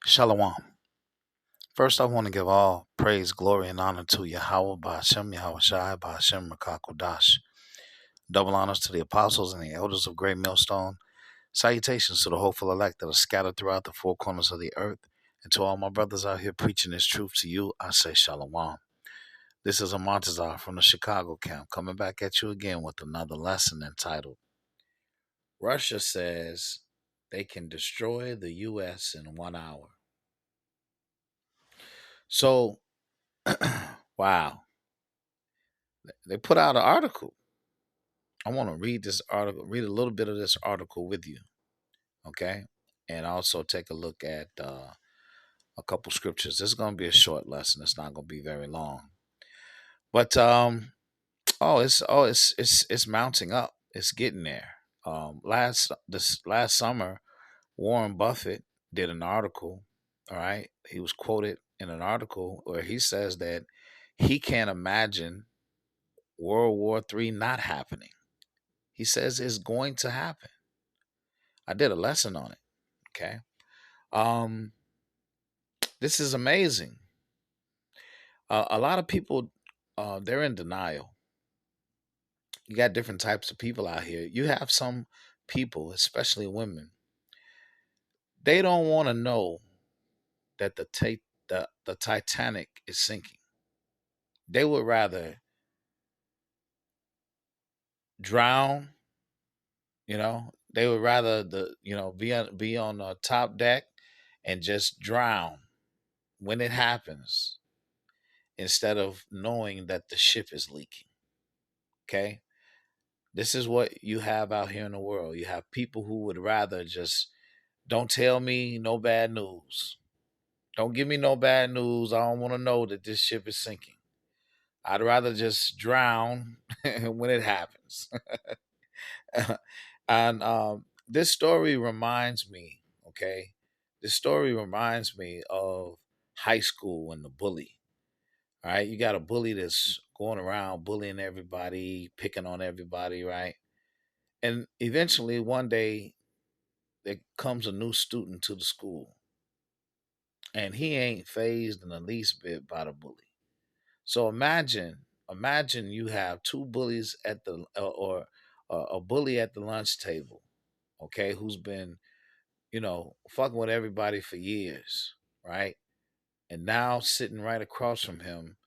Shalom. First, I want to give all praise, glory, and honor to Yahweh, Ba'ashem, Yahweh Shai, Ba'ashem, Rakakodash. Double honors to the apostles and the elders of Great Millstone. Salutations to the hopeful elect that are scattered throughout the four corners of the earth. And to all my brothers out here preaching this truth to you, I say Shalom. This is a Montazar from the Chicago camp coming back at you again with another lesson entitled Russia Says They Can Destroy the U.S. in 1 hour. So, wow. They put out an article. I want to read this article, read a little bit of this article with you, okay? And also take a look at a couple scriptures. This is going to be a short lesson. It's not going to be very long. But it's mounting up. It's getting there. Last summer, Warren Buffett did an article. All right, he was quoted in an article where he says that he can't imagine World War III not happening. He says it's going to happen. I did a lesson on it. Okay. Um, this is amazing. A lot of people, they're in denial. You got different types of people out here. You have some people, especially women, they don't want to know that the Titanic is sinking. They would rather drown. They would rather be on the top deck and just drown when it happens instead of knowing that the ship is leaking. Okay? This is what you have out here in the world. You have people who would rather just don't tell me no bad news. Don't give me no bad news. I don't want to know that this ship is sinking. I'd rather just drown when it happens. And this story reminds me, okay? This story reminds me of high school and the bully. All right, you got a bully that's going around bullying everybody, picking on everybody, right? And eventually, one day, there comes a new student to the school, and he ain't phased in the least bit by the bully. So imagine you have two bullies at the or a bully at the lunch table, okay, who's been fucking with everybody for years, right? And now sitting right across from him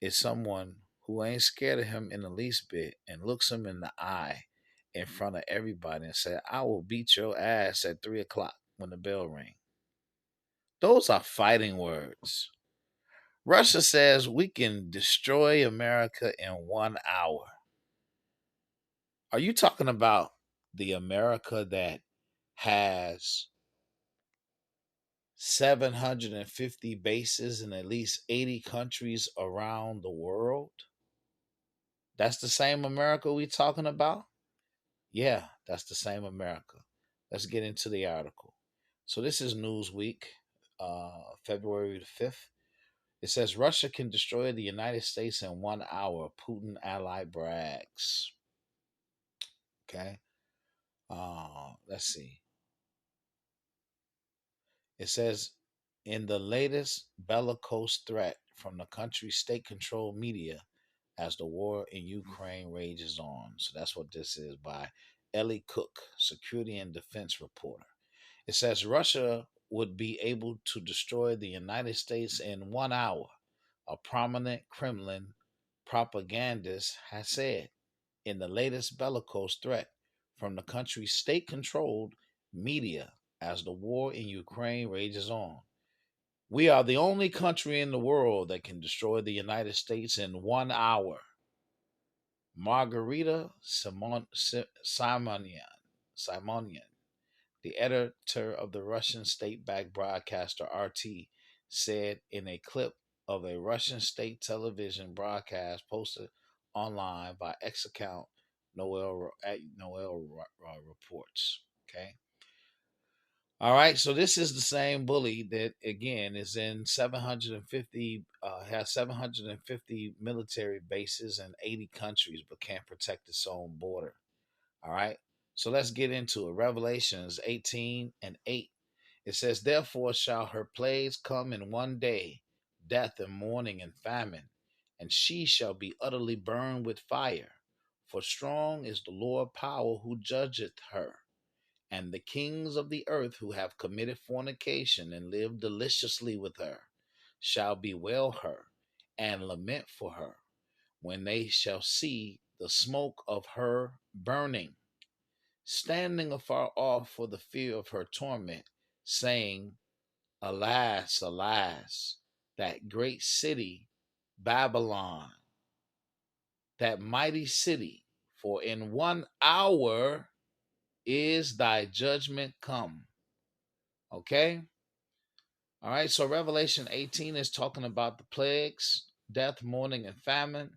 is someone who ain't scared of him in the least bit and looks him in the eye in front of everybody and say, I will beat your ass at 3 o'clock when the bell rings. Those are fighting words. Russia says we can destroy America in 1 hour. Are you talking about the America that has 750 bases in at least 80 countries around the world? That's the same America we talking about? Yeah, that's the same America. Let's get into the article. So this is Newsweek, February the 5th. It says Russia can destroy the United States in 1 hour. Putin ally brags. Okay. Let's see. It says in the latest bellicose threat from the country's state-controlled media as the war in Ukraine rages on. So that's what this is by Ellie Cook, security and defense reporter. It says Russia would be able to destroy the United States in 1 hour, a prominent Kremlin propagandist has said in the latest bellicose threat from the country's state controlled media as the war in Ukraine rages on. We are the only country in the world that can destroy the United States in 1 hour. Margarita Simonian, the editor of the Russian state-backed broadcaster RT, said in a clip of a Russian state television broadcast posted online by X account Noel reports. Okay. All right, so this is the same bully that again is in 750 has 750 military bases in 80 countries but can't protect its own border. All right. So let's get into it. Revelations 18 and 8. It says, therefore shall her plagues come in one day, death and mourning and famine, and she shall be utterly burned with fire. For strong is the Lord power who judgeth her. And the kings of the earth who have committed fornication and lived deliciously with her shall bewail her and lament for her when they shall see the smoke of her burning, standing afar off for the fear of her torment, saying, alas, alas, that great city, Babylon, that mighty city, for in 1 hour is thy judgment come. Okay? All right, so Revelation 18 is talking about the plagues, death, mourning, and famine,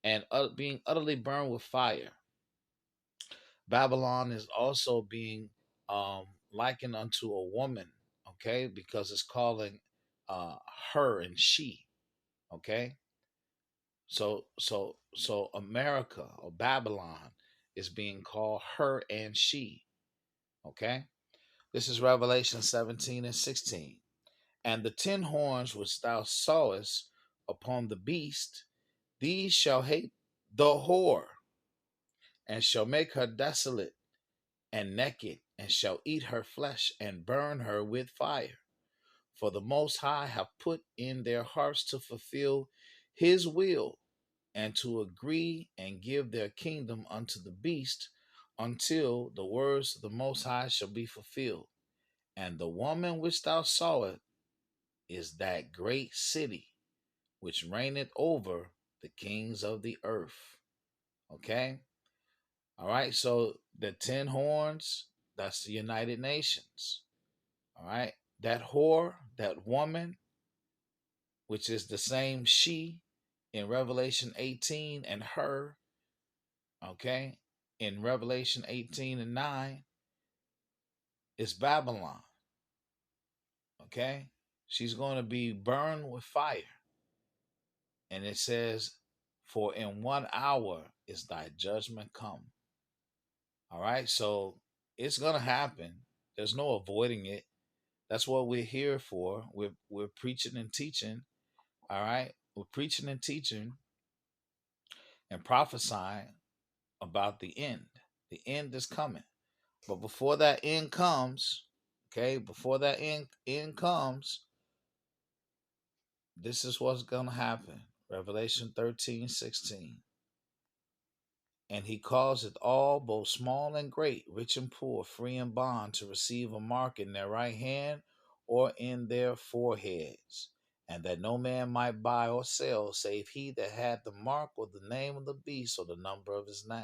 and being utterly burned with fire. Babylon is also being likened unto a woman, okay, because it's calling uh, her and she, okay. So America or Babylon is being called her and she, okay. This is Revelation 17 and 16. And the 10 horns which thou sawest upon the beast, these shall hate the whore, and shall make her desolate and naked, and shall eat her flesh and burn her with fire. For the Most High have put in their hearts to fulfill his will, and to agree and give their kingdom unto the beast, until the words of the Most High shall be fulfilled. And the woman which thou sawest is that great city which reigneth over the kings of the earth. Okay? All right, so the 10 horns, that's the United Nations. All right, that whore, that woman, which is the same she in Revelation 18, and her, okay, in Revelation 18 and 9, is Babylon. Okay, she's going to be burned with fire. And it says, for in 1 hour is thy judgment come. All right, so it's going to happen. There's no avoiding it. That's what we're here for. We're preaching and teaching. All right, we're preaching and teaching and prophesying about the end. The end is coming. But before that end comes, okay, before that end comes, this is what's going to happen. Revelation 13:16. And he causeth all, both small and great, rich and poor, free and bond, to receive a mark in their right hand or in their foreheads, and that no man might buy or sell, save he that had the mark or the name of the beast or the number of his name.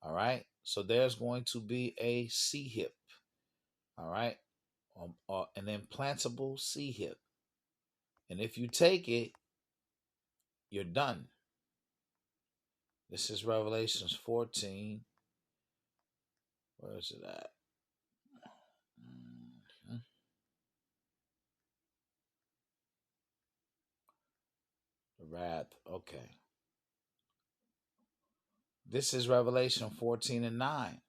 All right. So there's going to be a C hip. All right. Or an implantable C hip. And if you take it, you're done. This is Revelations 14. Where is it at? Mhm. The wrath. Okay. This is Revelation 14 and 9.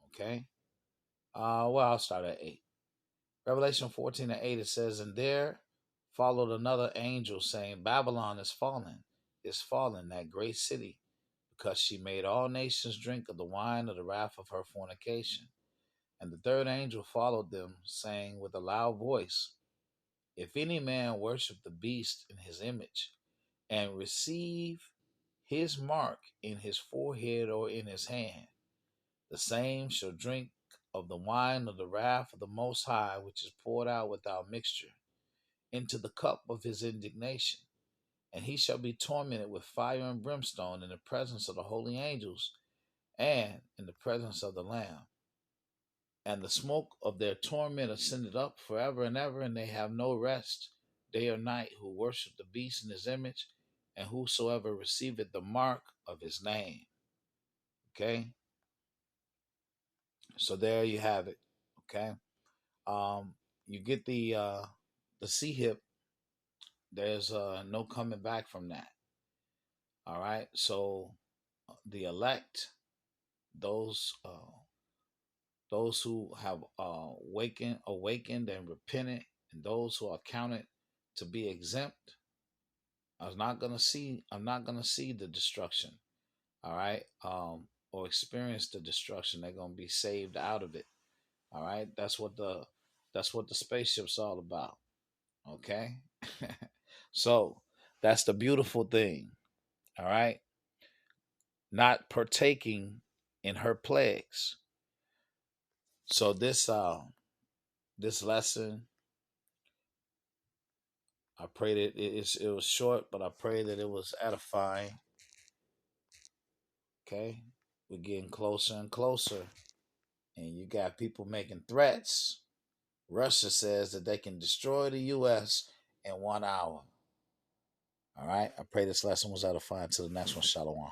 Okay. Well, I'll start at 8. Revelation 14 and 8, it says, and there followed another angel saying, Babylon is fallen, that great city, because she made all nations drink of the wine of the wrath of her fornication. And the third angel followed them, saying with a loud voice, if any man worship the beast in his image, and receive his mark in his forehead or in his hand, the same shall drink of the wine of the wrath of the Most High, which is poured out without mixture, into the cup of his indignation. And he shall be tormented with fire and brimstone in the presence of the holy angels and in the presence of the Lamb. And the smoke of their torment ascended up forever and ever, and they have no rest day or night who worship the beast in his image, and whosoever receiveth the mark of his name. Okay? So there you have it. Okay? You get the C hip. There's no coming back from that. All right. So the elect, those those who have awakened and repented, and those who are counted to be exempt, I'm not gonna see the destruction. All right. Or experience the destruction. They're gonna be saved out of it. All right. That's what the spaceship's all about. Okay. So that's the beautiful thing. All right. Not partaking in her plagues. So this lesson, I pray that it was short, but I pray that it was edifying. Okay. We're getting closer and closer. And you got people making threats. Russia says that they can destroy the US in 1 hour. All right. I pray this lesson was edifying. To the next one. Shalom.